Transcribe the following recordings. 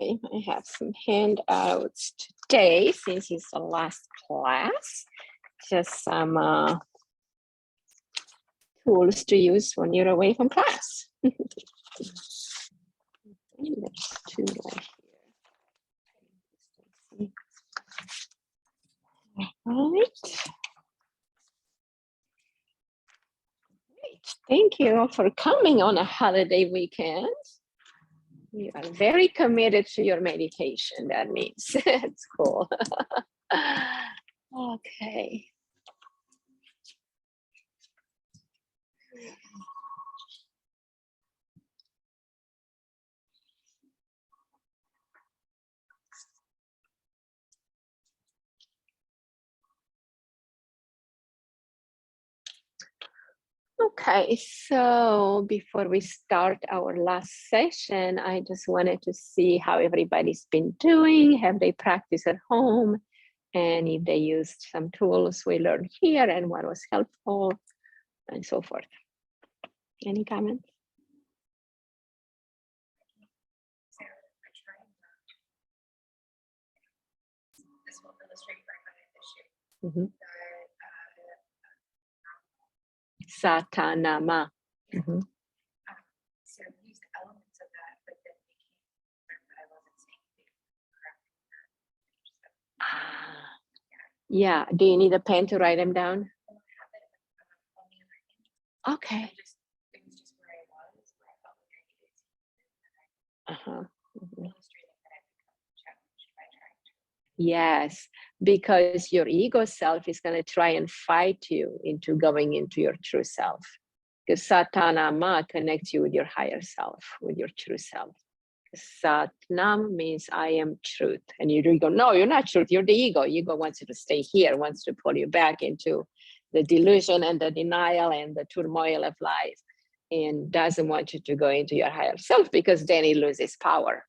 Okay, I have some handouts today since it's the last class. Just some tools to use when you're away from class. There's two right here. All right. Great. Thank you for coming on a holiday weekend. You are very committed to your meditation, that means. It's cool. Okay. Okay, so before we start our last session, I just wanted to see how everybody's been doing. Have they practiced at home? And if they used some tools we learned here and what was helpful and so forth. Any comments? This will illustrate for Mm-hmm. Satanama. Mm-hmm. So use the elements of that, but then we can't learn what I wasn't saying. Yeah. Do you need a pen to write them down? Okay. It was just where I was, where I felt like I needed to. Illustrating that I become challenged by trying to. Yes, because your ego self is going to try and fight you into going into your true self. Because Satanama connects you with your higher self, with your true self. Satnam means I am truth. And you go, no, you're not truth, you're the ego. Ego wants you to stay here, wants to pull you back into the delusion and the denial and the turmoil of life, and doesn't want you to go into your higher self because then it loses power.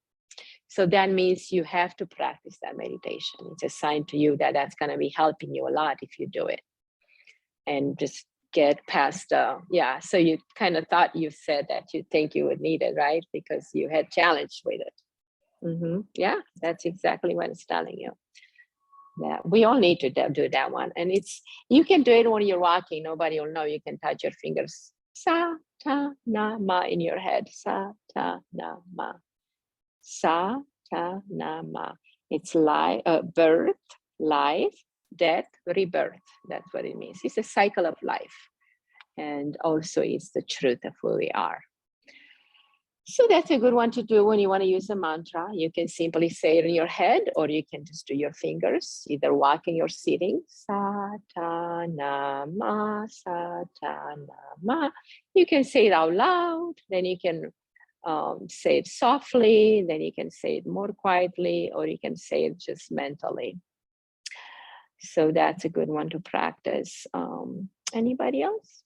So that means you have to practice that meditation. It's a sign to you that that's going to be helping you a lot if you do it. And just get past, yeah. So you kind of thought, you said that you think you would need it, right? Because you had challenge with it. Yeah, that's exactly what it's telling you. Yeah, we all need to do that one. And you can do it when you're walking. Nobody will know. You can touch your fingers. Sa, ta, na, ma in your head. Sa, ta, na, ma. Sa, ta, na, ma. It's birth, life, death, rebirth. That's what it means. It's a cycle of life. And also it's the truth of who we are. So that's a good one to do when you want to use a mantra. You can simply say it in your head, or you can just do your fingers, either walking or sitting. Satanama, Satanama. You can say it out loud, then you can say it softly, then you can say it more quietly, or you can say it just mentally. So that's a good one to practice. Anybody else?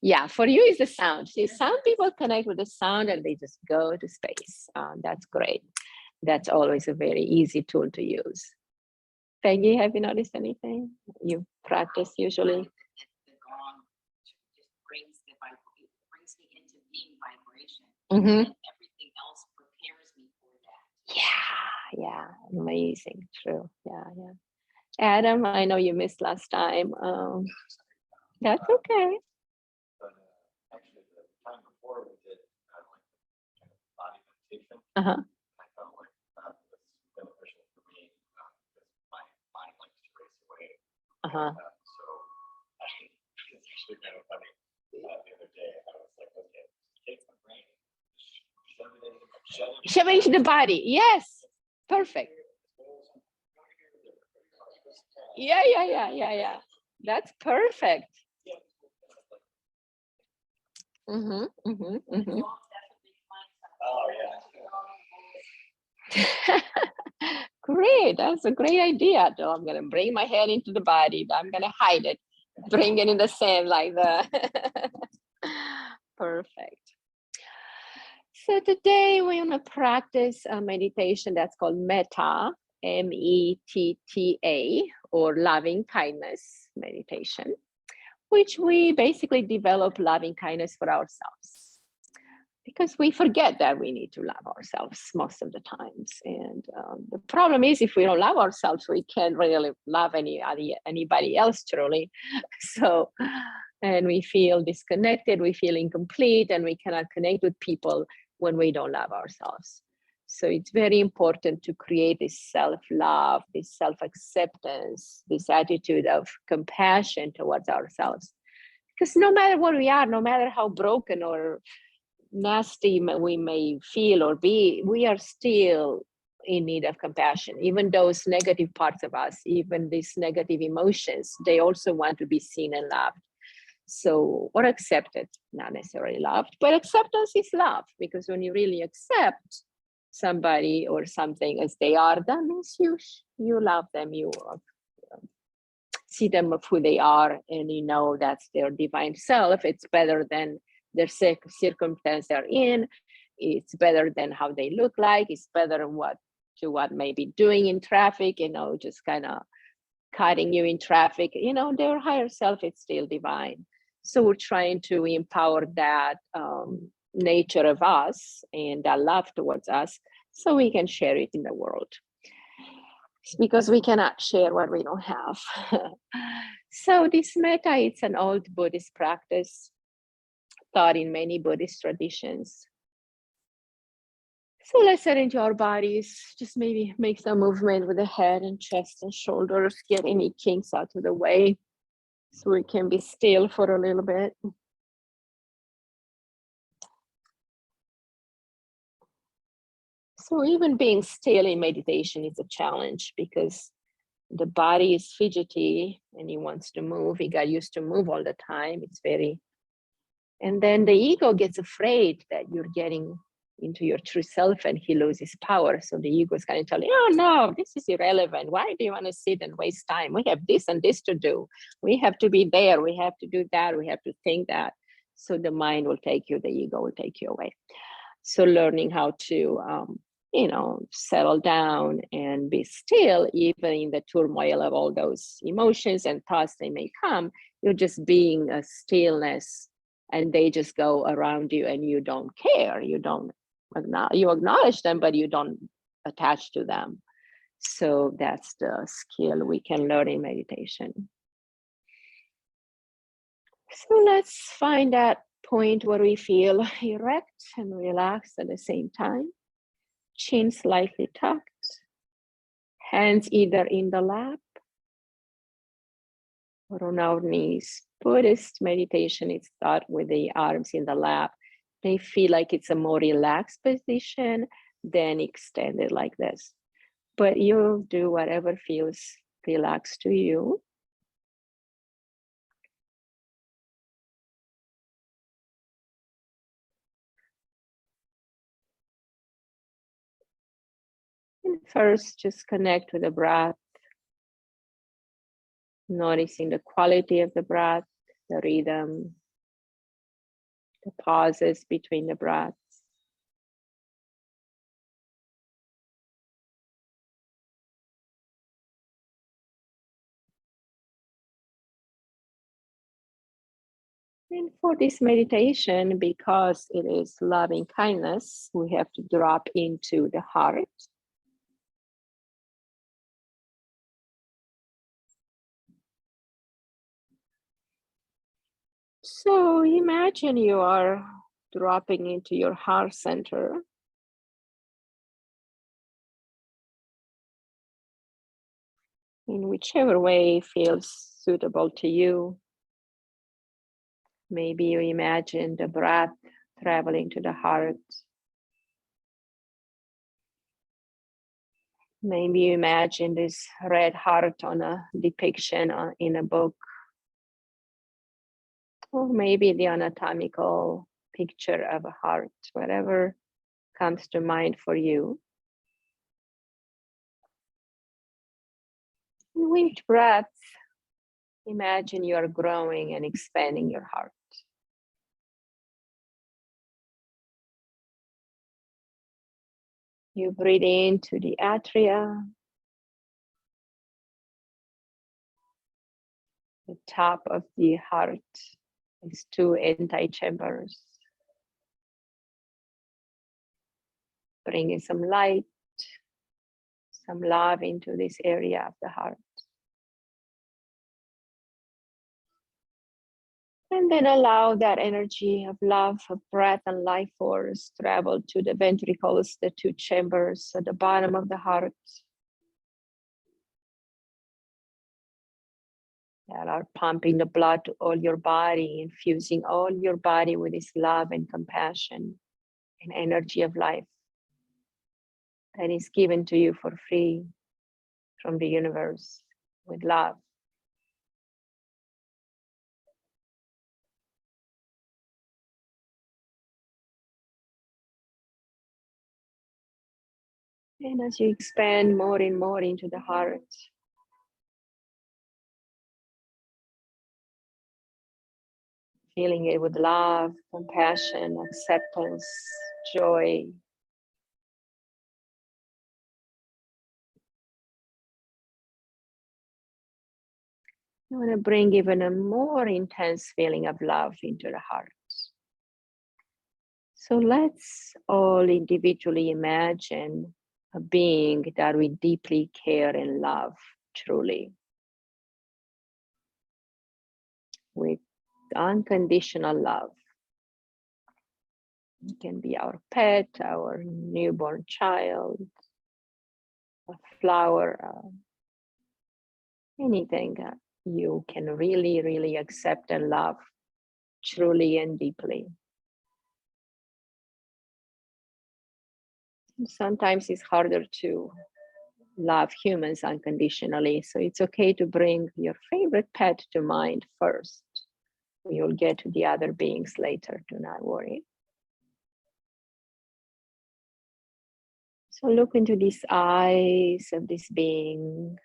Yeah, for you is the sound. See, some people connect with the sound and they just go to space. That's great. That's always a very easy tool to use. Peggy, have you noticed anything? You practice usually? The gong just brings me into being vibration. Mm-hmm. And everything else prepares me for that. Yeah, amazing, true. Yeah. Adam, I know you missed last time. That's okay. Actually, the time before we did body meditation, Uh-huh. I felt like that was beneficial for me because my mind likes to race away. Uh-huh. So it's actually kind of funny. The other day, I was like, okay, take my brain, Shove it into the body. Yes, perfect. Yeah. That's perfect. Oh, yeah. Great, that's a great idea. So I'm gonna bring my head into the body. I'm gonna hide it, bring it in the sand like that. Perfect. So today we're gonna practice a meditation that's called Metta, M-E-T-T-A, or loving kindness meditation, which we basically develop loving kindness for ourselves. because we forget that we need to love ourselves most of the times. And the problem is, if we don't love ourselves, we can't really love anybody else truly. So, and we feel disconnected, we feel incomplete, and we cannot connect with people when we don't love ourselves. So it's very important to create this self-love, this self-acceptance, this attitude of compassion towards ourselves. Because no matter what we are, no matter how broken or nasty we may feel or be, we are still in need of compassion. Even those negative parts of us, even these negative emotions, they also want to be seen and loved. So, or accepted, not necessarily loved, but acceptance is love, because when you really accept somebody or something as they are, that means you love them, you see them of who they are, and you know that's their divine self. It's better than their circumstance they're in. It's better than how they look like. It's better what may be doing in traffic, just kind of cutting you in traffic. Their higher self is still divine. So we're trying to empower that nature of us and that love towards us, so we can share it in the world, because we cannot share what we don't have. So this metta, it's an old Buddhist practice taught in many Buddhist traditions. So let's set into our bodies. Just maybe make some movement with the head and chest and shoulders, get any kinks out of the way so we can be still for a little bit. So even being still in meditation is a challenge, because the body is fidgety and he wants to move. He got used to move all the time. And then the ego gets afraid that you're getting into your true self and he loses power. So the ego is kind of telling you, oh no, this is irrelevant. Why do you want to sit and waste time? We have this and this to do. We have to be there. We have to do that. We have to think that. So the mind will take you, the ego will take you away. So learning how to, settle down and be still, even in the turmoil of all those emotions and thoughts they may come, you're just being a stillness, and they just go around you and you don't care. You acknowledge them, but you don't attach to them. So that's the skill we can learn in meditation. So let's find that point where we feel erect and relaxed at the same time. Chin slightly tucked, hands either in the lap or on our knees. Buddhist meditation is taught with the arms in the lap. They feel like it's a more relaxed position than extended like this. But you'll do whatever feels relaxed to you. And first, just connect with the breath, noticing the quality of the breath, the rhythm, the pauses between the breaths. And for this meditation, because it is loving kindness, we have to drop into the heart. So imagine you are dropping into your heart center. In whichever way feels suitable to you. Maybe you imagine the breath traveling to the heart. Maybe you imagine this red heart on a depiction in a book. Or maybe the anatomical picture of a heart, whatever comes to mind for you. And with each breath, imagine you are growing and expanding your heart. You breathe into the atria, the top of the heart is two antechambers. bringing some light, some love into this area of the heart. And then allow that energy of love, of breath and life force travel to the ventricles, the two chambers at the bottom of the heart that are pumping the blood to all your body, infusing all your body with this love and compassion and energy of life that is given to you for free from the universe with love. And as you expand more and more into the heart, filling it with love, compassion, acceptance, joy. You want to bring even a more intense feeling of love into the heart. So let's all individually imagine a being that we deeply care and love truly, with unconditional love. It can be our pet, our newborn child, a flower, anything you can really, really accept and love truly and deeply. Sometimes it's harder to love humans unconditionally, so it's okay to bring your favorite pet to mind first. You'll get to the other beings later, do not worry. So look into these eyes of this being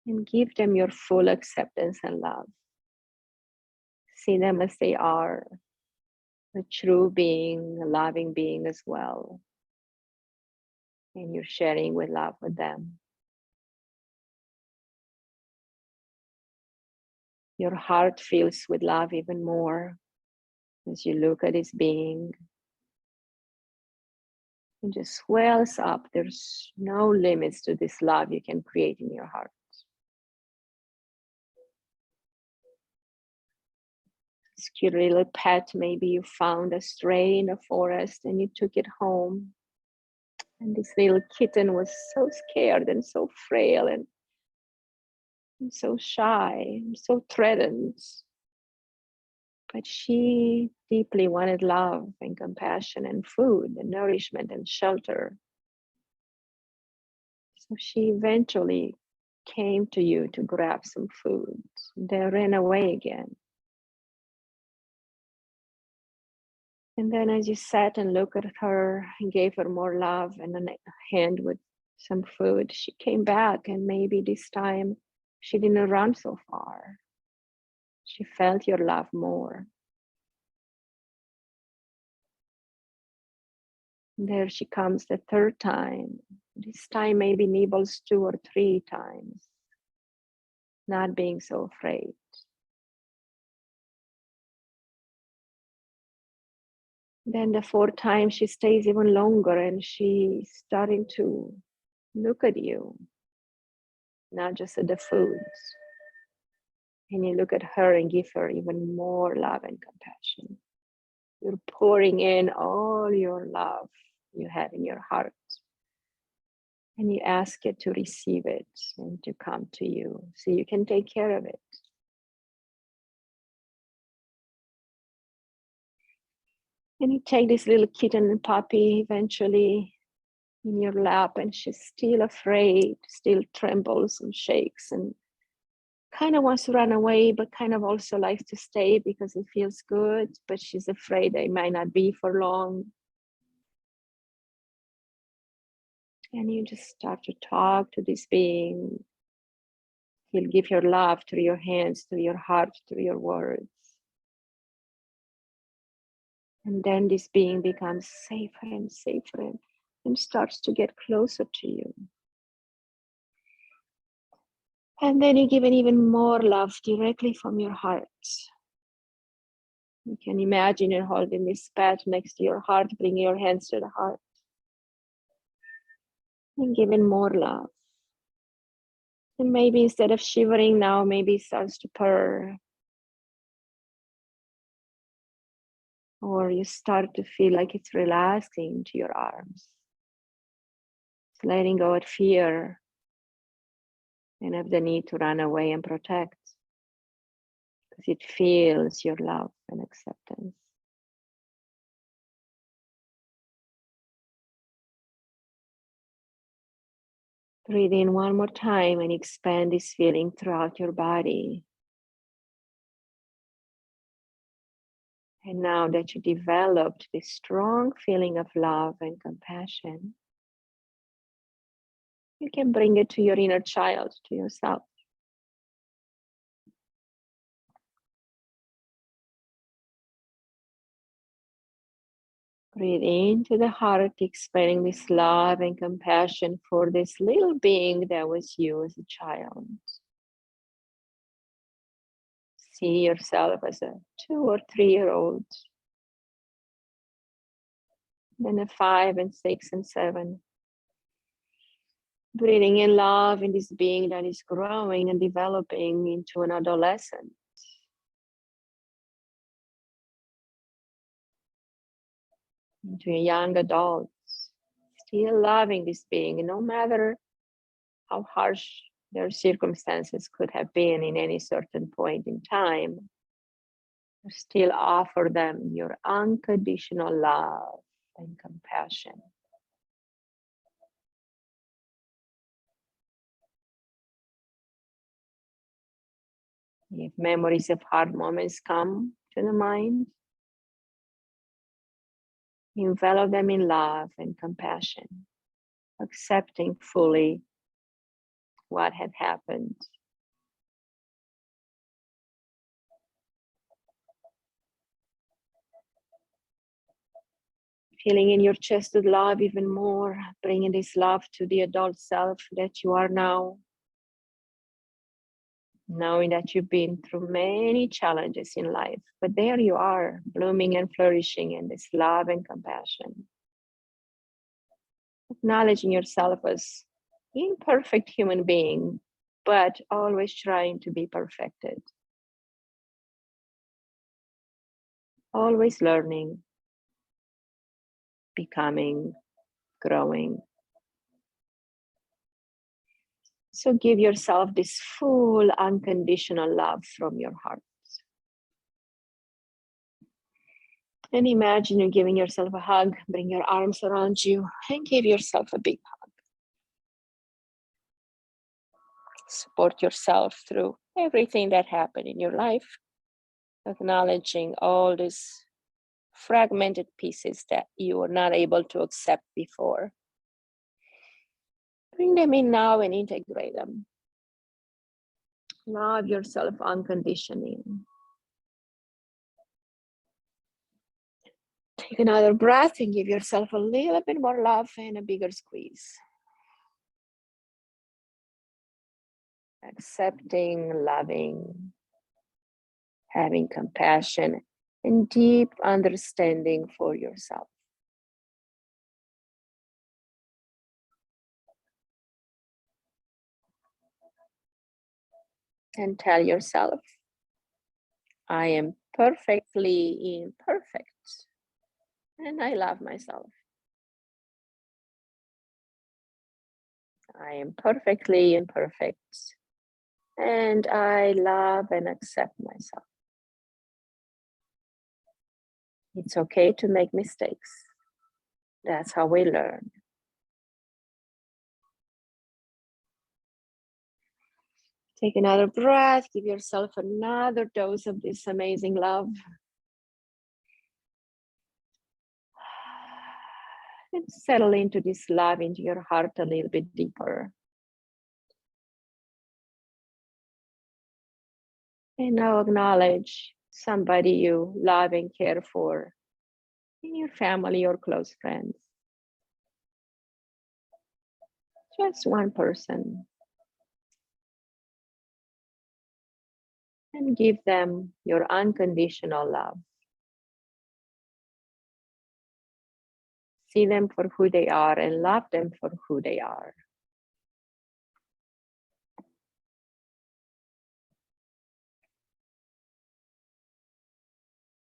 and give them your full acceptance and love. See them as they are, a true being, a loving being as well. And you're sharing with love with them. Your heart fills with love even more as you look at this being. It just swells up. There's no limits to this love you can create in your heart. This cute little pet, maybe you found a stray in the forest and you took it home. And this little kitten was so scared and so frail and so shy and so threatened. But she deeply wanted love and compassion and food and nourishment and shelter. So she eventually came to you to grab some food. Then ran away again. And then as you sat and looked at her and gave her more love and a hand with some food, she came back, and maybe this time she didn't run so far. She felt your love more. There she comes the third time. This time maybe nibbles 2 or 3 times, not being so afraid. Then the 4th time she stays even longer and she's starting to look at you, not just at the foods. And you look at her and give her even more love and compassion. You're pouring in all your love you have in your heart. And you ask it to receive it and to come to you so you can take care of it. And you take this little kitten and puppy eventually in your lap, and she's still afraid, still trembles and shakes and kind of wants to run away, but kind of also likes to stay because it feels good, but she's afraid they might not be for long. And you just start to talk to this being. You'll give your love through your hands, through your heart, through your words. And then this being becomes safer and safer and starts to get closer to you. And then you give it even more love directly from your heart. You can imagine you're holding this pet next to your heart, bring your hands to the heart. And give it more love. And maybe instead of shivering now, maybe it starts to purr. Or you start to feel like it's relaxing into your arms. It's letting go of fear and of the need to run away and protect. Because it feels your love and acceptance. Breathe in one more time and expand this feeling throughout your body. And now that you developed this strong feeling of love and compassion, you can bring it to your inner child, to yourself. Breathe into the heart, expanding this love and compassion for this little being that was you as a child. See yourself as a 2 or 3-year-old, then a 5 and 6 and 7. Breathing in love in this being that is growing and developing into an adolescent. Into a young adult. Still loving this being, no matter how harsh their circumstances could have been in any certain point in time. You still offer them your unconditional love and compassion. If memories of hard moments come to the mind, envelop them in love and compassion, accepting fully what had happened. Feeling in your chest with love even more, bringing this love to the adult self that you are now. Knowing that you've been through many challenges in life, but there you are, blooming and flourishing in this love and compassion. Acknowledging yourself as imperfect human being, but always trying to be perfected. Always learning, becoming, growing. So give yourself this full unconditional love from your heart. And imagine you giving yourself a hug, bring your arms around you and give yourself a big hug. Support yourself through everything that happened in your life, acknowledging all these fragmented pieces that you were not able to accept before. Bring them in now and integrate them. Love yourself unconditionally. Take another breath and give yourself a little bit more love and a bigger squeeze. Accepting, loving, having compassion and deep understanding for yourself. And tell yourself, I am perfectly imperfect and I love myself. I am perfectly imperfect and I love and accept myself. It's okay to make mistakes. That's how we learn. Take another breath, give yourself another dose of this amazing love. And settle into this love into your heart a little bit deeper. And now acknowledge somebody you love and care for in your family or close friends. Just one person. And give them your unconditional love See them for who they are and love them for who they are.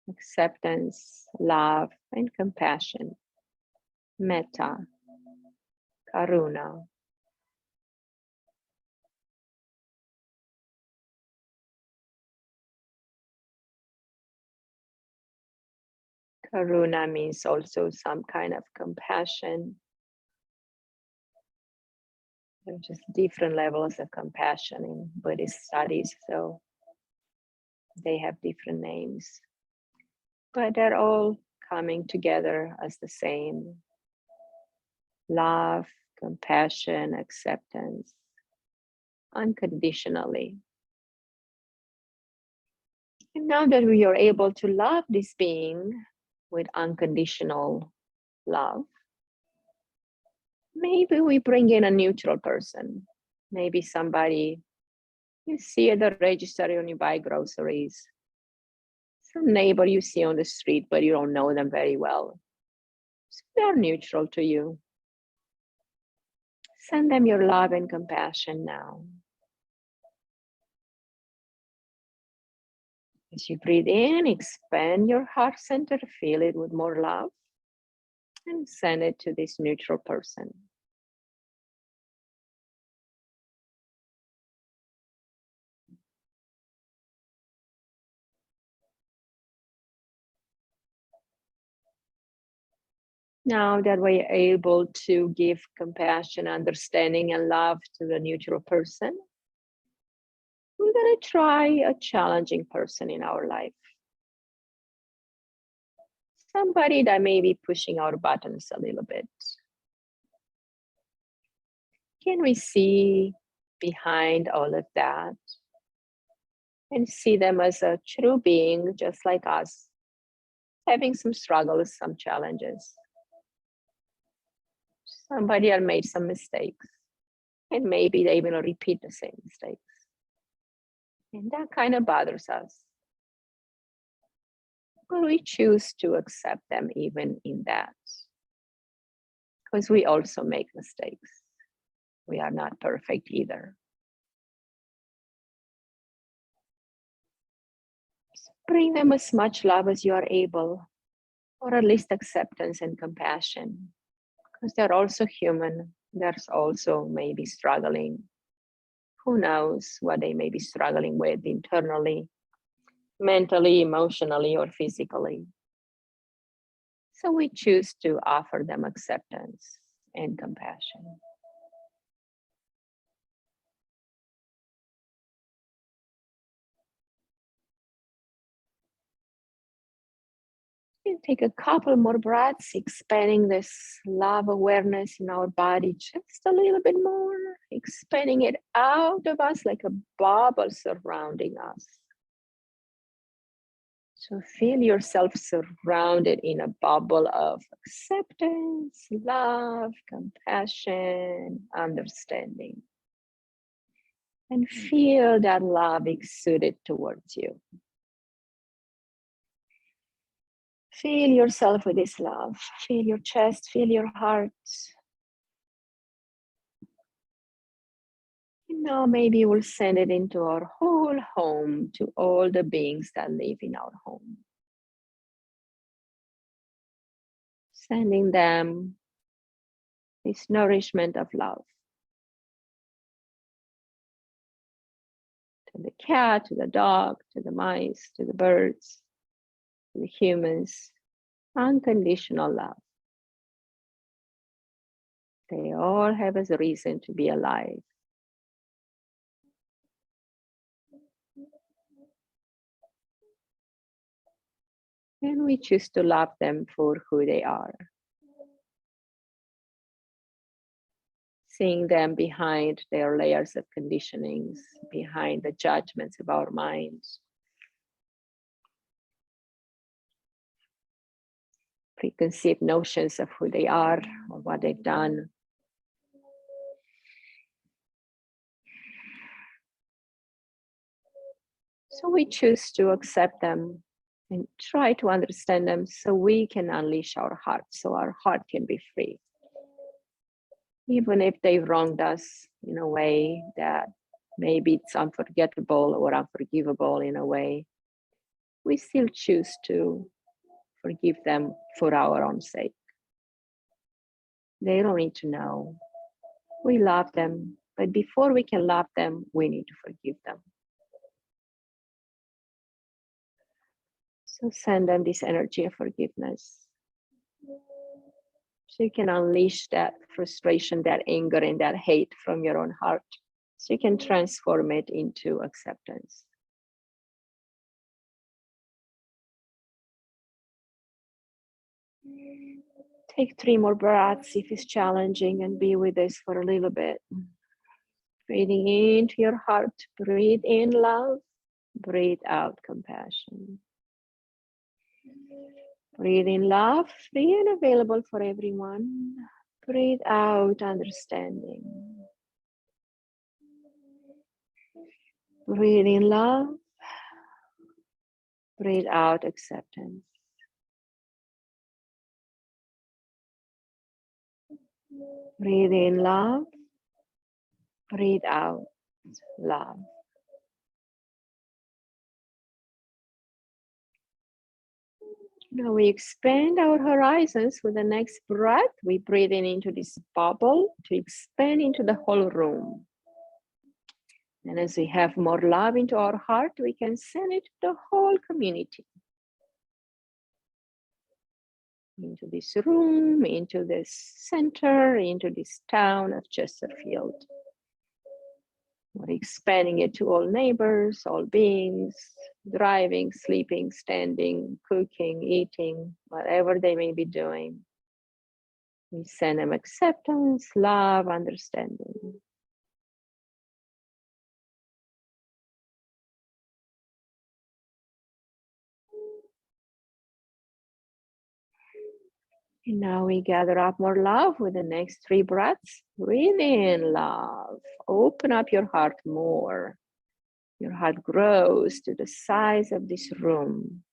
Acceptance, love, and compassion. Metta, karuna. Karuna means also some kind of compassion. There are just different levels of compassion in Buddhist studies, so they have different names. But they're all coming together as the same. Love, compassion, acceptance, unconditionally. And now that we are able to love this being with unconditional love, maybe we bring in a neutral person. Maybe somebody you see at the register when you buy groceries. Some neighbor you see on the street, but you don't know them very well. So they're neutral to you. Send them your love and compassion now. As you breathe in, expand your heart center, fill it with more love, and send it to this neutral person. Now that we're able to give compassion, understanding, and love to the neutral person, we're going to try a challenging person in our life. Somebody that may be pushing our buttons a little bit. Can we see behind all of that and see them as a true being, just like us, having some struggles, some challenges? Somebody that made some mistakes, and maybe they will repeat the same mistakes. And that kind of bothers us. But we choose to accept them even in that, because we also make mistakes. We are not perfect either. So bring them as much love as you are able, or at least acceptance and compassion, because they're also human. There's also maybe struggling. Who knows what they may be struggling with internally, mentally, emotionally, or physically. So we choose to offer them acceptance and compassion. And take a couple more breaths, expanding this love awareness in our body just a little bit more, expanding it out of us like a bubble surrounding us. So feel yourself surrounded in a bubble of acceptance, love, compassion, understanding. And feel that love exuded towards you. Feel yourself with this love. Feel your chest, feel your heart. And now maybe we'll send it into our whole home, to all the beings that live in our home. Sending them this nourishment of love. To the cat, to the dog, to the mice, to the birds, to the humans. Unconditional love. They all have a reason to be alive. And we choose to love them for who they are. Seeing them behind their layers of conditionings, behind the judgments of our minds. Preconceived notions of who they are or what they've done. So we choose to accept them And try to understand them so we can unleash our heart, so our heart can be free. Even if they wronged us in a way that maybe it's unforgettable or unforgivable in a way, we still choose to forgive them for our own sake. They don't need to know. We love them, but before we can love them, we need to forgive them. So send them this energy of forgiveness. So you can unleash that frustration, that anger, and that hate from your own heart. So you can transform it into acceptance. Take 3 more breaths if it's challenging, and be with this for a little bit. Breathing into your heart, breathe in love, breathe out compassion. Breathe in love, free and available for everyone. Breathe out understanding. Breathe in love, breathe out acceptance. Breathe in love, breathe out love. Now we expand our horizons with the next breath. We breathe in into this bubble to expand into the whole room. And as we have more love into our heart, we can send it to the whole community. Into this room, into this center, into this town of Chesterfield. We're expanding it to all neighbors, all beings, driving, sleeping, standing, cooking, eating, whatever they may be doing. We send them acceptance, love, understanding. And now we gather up more love with the next 3 breaths. Breathe in love. Open up your heart more. Your heart grows to the size of this room.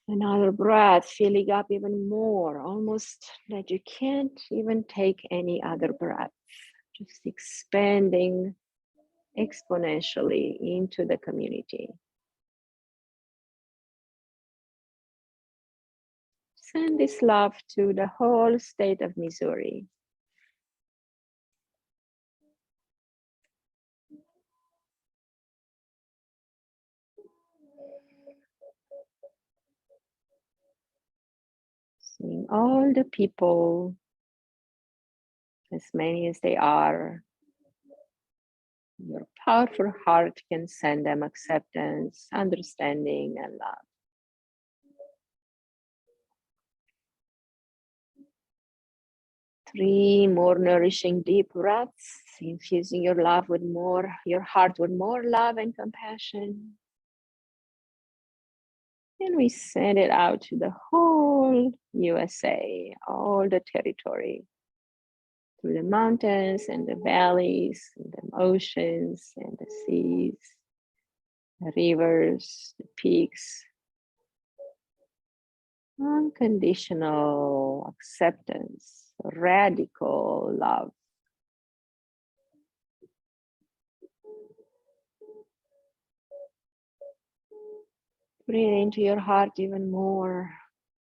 Another breath, filling up even more, almost that you can't even take any other breath. Just expanding exponentially into the community. Send this love to the whole state of Missouri. Seeing all the people, as many as they are, your powerful heart can send them acceptance, understanding, and love. Three more nourishing deep breaths, infusing your heart with more love and compassion. And we send it out to the whole USA, all the territory, through the mountains and the valleys, and the oceans and the seas, the rivers, the peaks. Unconditional acceptance, radical love. Breathe into your heart even more,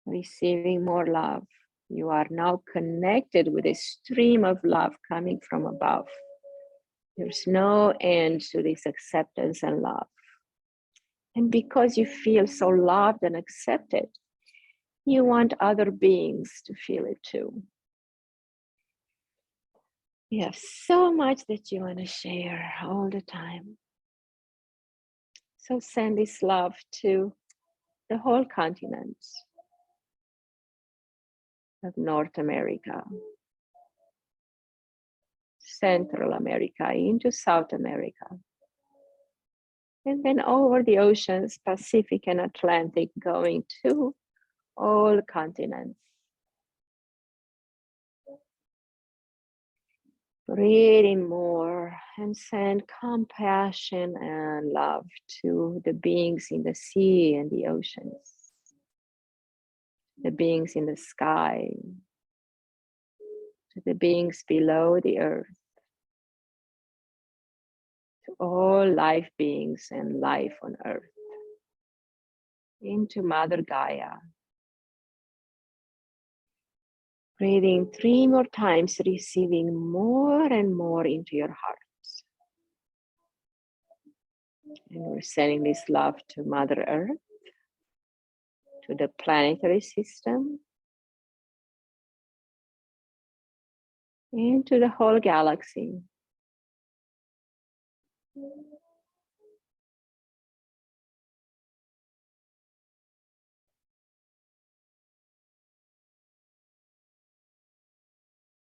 receiving more love. You are now connected with a stream of love coming from above. There's no end to this acceptance and love. And because you feel so loved and accepted, you want other beings to feel it too. You have so much that you want to share all the time. So send this love to the whole continent of North America, Central America, into South America, and then over the oceans, Pacific and Atlantic, going to all continents. Breathe in more and send compassion and love to the beings in the sea and the oceans, the beings in the sky, to the beings below the earth, to all life beings and life on earth, into Mother Gaia. Breathing 3 more times, receiving more and more into your heart. And we're sending this love to Mother Earth, to the planetary system, and to the whole galaxy.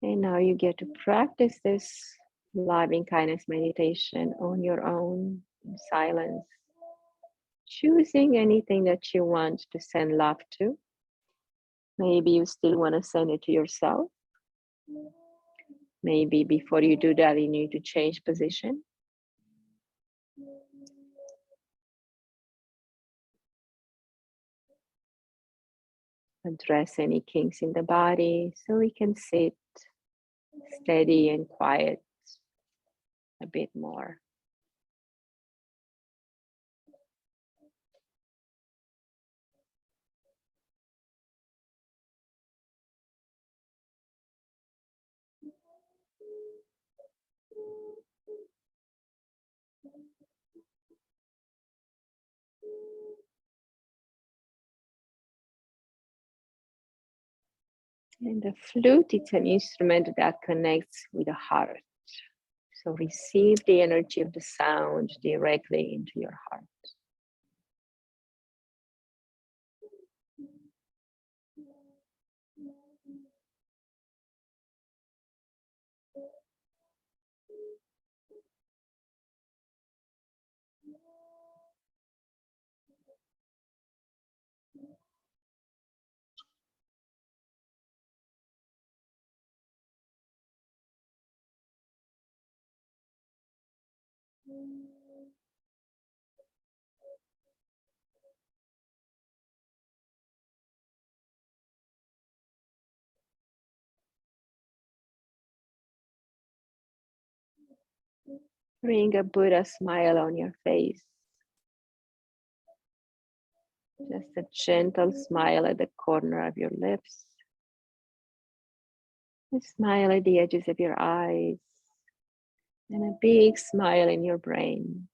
And now you get to practice this loving kindness meditation on your own in silence, choosing anything that you want to send love to. Maybe you still want to send it to yourself. Maybe before you do that, you need to change position. Address any kinks in the body so we can sit steady and quiet a bit more. And the flute, it's an instrument that connects with the heart. So receive the energy of the sound directly into your heart. Bring a Buddha smile on your face. Just a gentle smile at the corner of your lips. A smile at the edges of your eyes. And a big smile in your brain.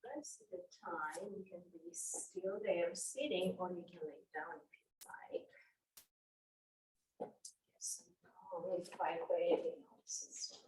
rest of the time, you can be still there sitting, or you can lay down if you like. Yes, calm vibrating system.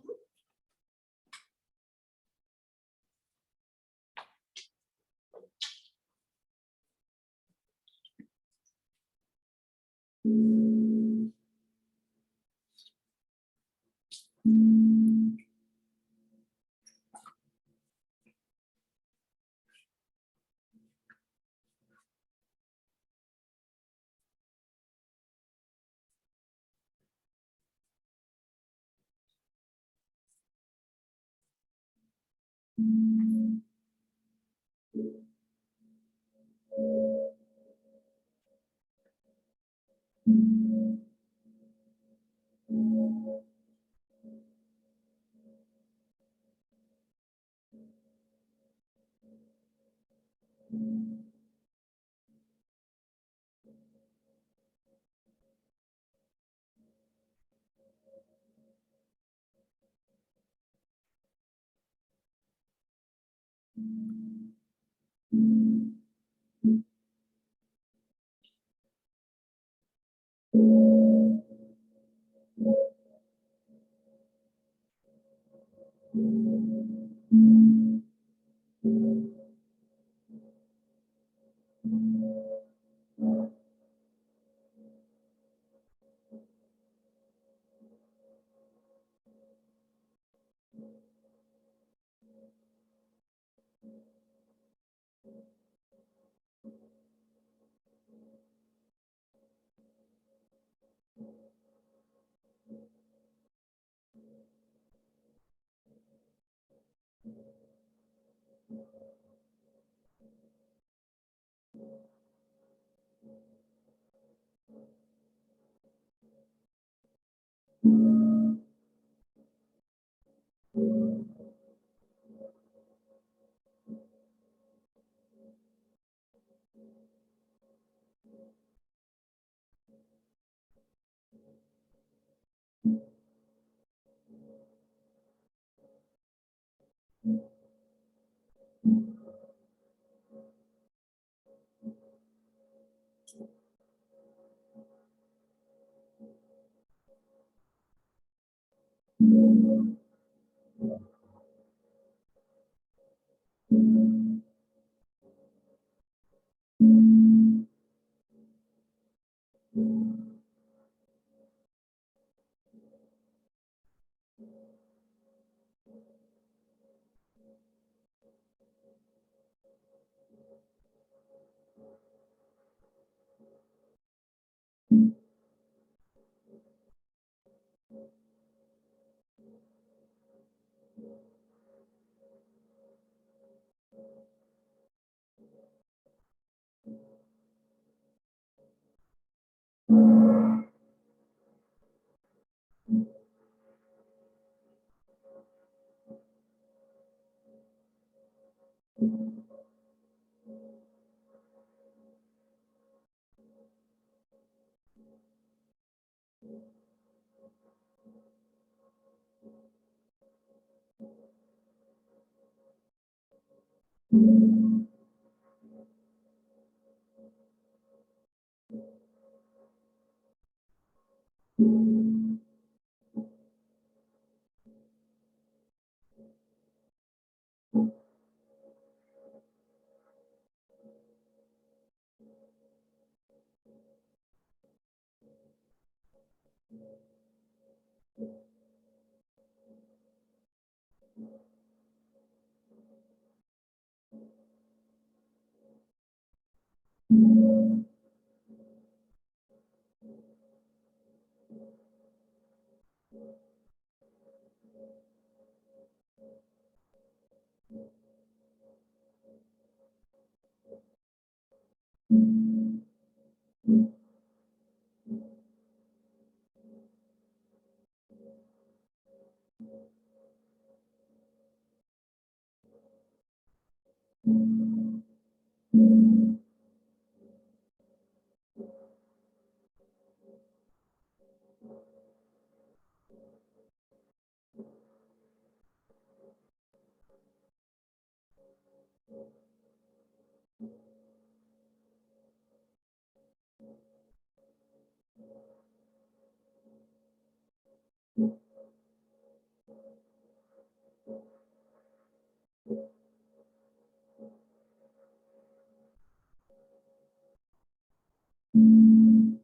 Down,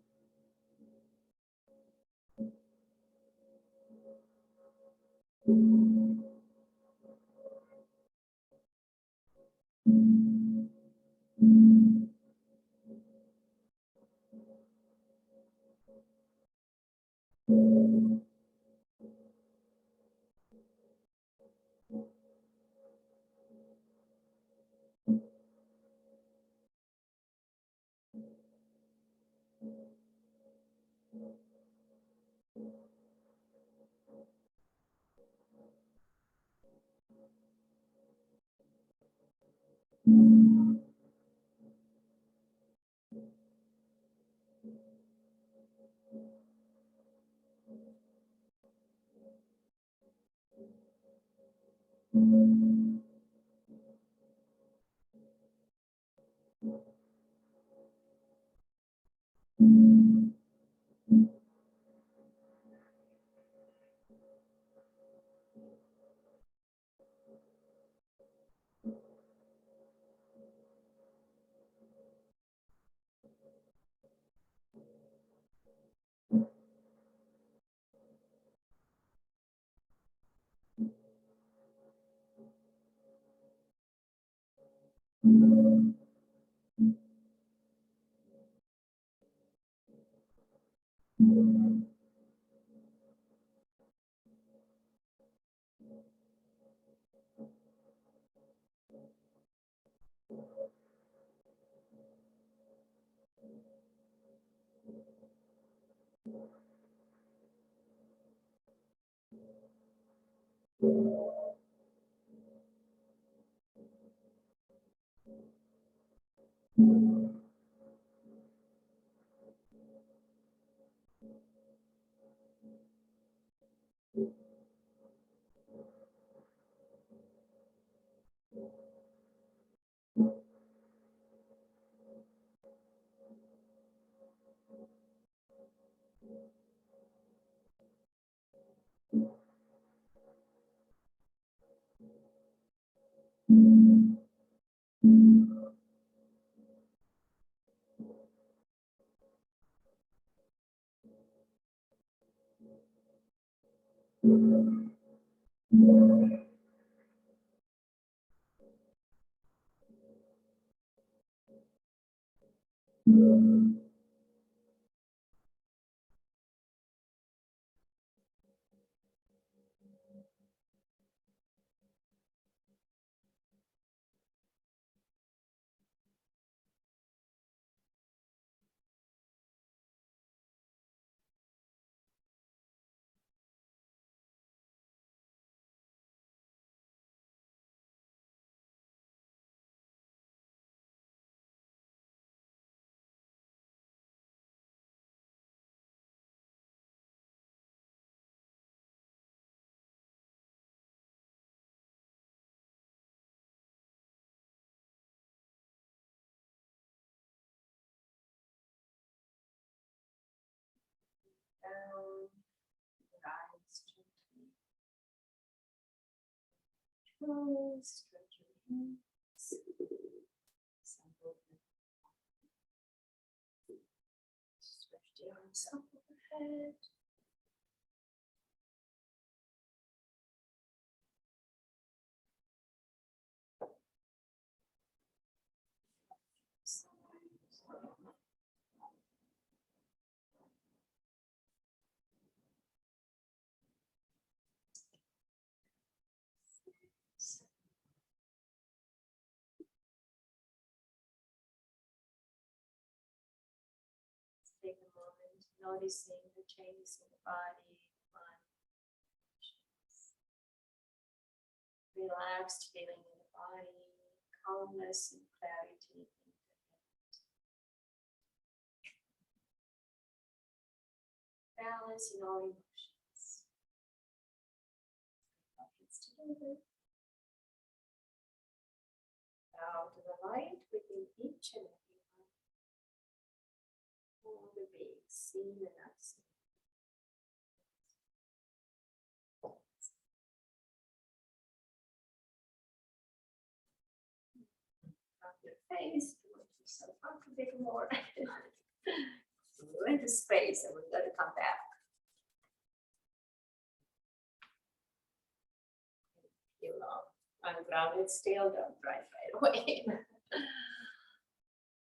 your eyes gently close, stretch your hands, some movement. Stretch the arms up overhead. Take a moment noticing the changes in the body, mind, emotions. Relaxed feeling in the body, calmness and clarity in the head. Balance in all emotions. Hands together. Bow to the light within each and every one. All the beings seen and unseen. Up your face, towards yourself up a bit more. We went to space and we're gonna come back. You know, I'm grounded still, don't drive right away.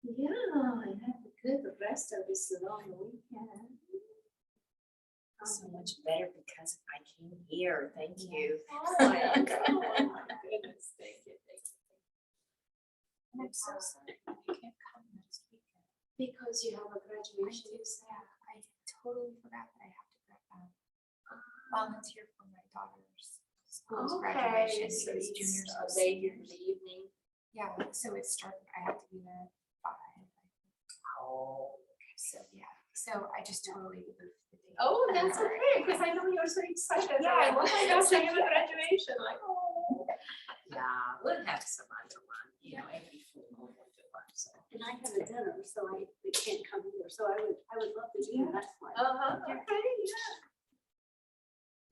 Yeah, I had a good rest of this long weekend. So much better because I came here. Thank you. Oh my goodness, thank you, thank you. And I'm so sorry I can't come next weekend. Because you have a graduation. I totally forgot that I have to volunteer for my daughter's school's graduation. So It's it's juniors. and late in seniors. the evening. Yeah, so it started, I have to be there at 5. Oh. So, yeah, so I just totally moved the date. Oh, that's okay, because I know you're so excited. Yeah, Like, oh my gosh, I have a yeah. graduation, like, oh. Yeah, we'll have some other one, you know, every full moon we'll do one, so. And I have a dinner, so I can't come here, so I would love to do that one. Okay, yeah.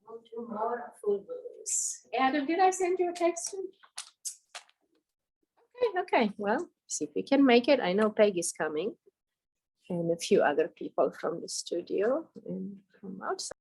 We'll do more full moons. Adam, did I send you a text? Okay, well, see if we can make it. I know Peg is coming and a few other people from the studio and from outside.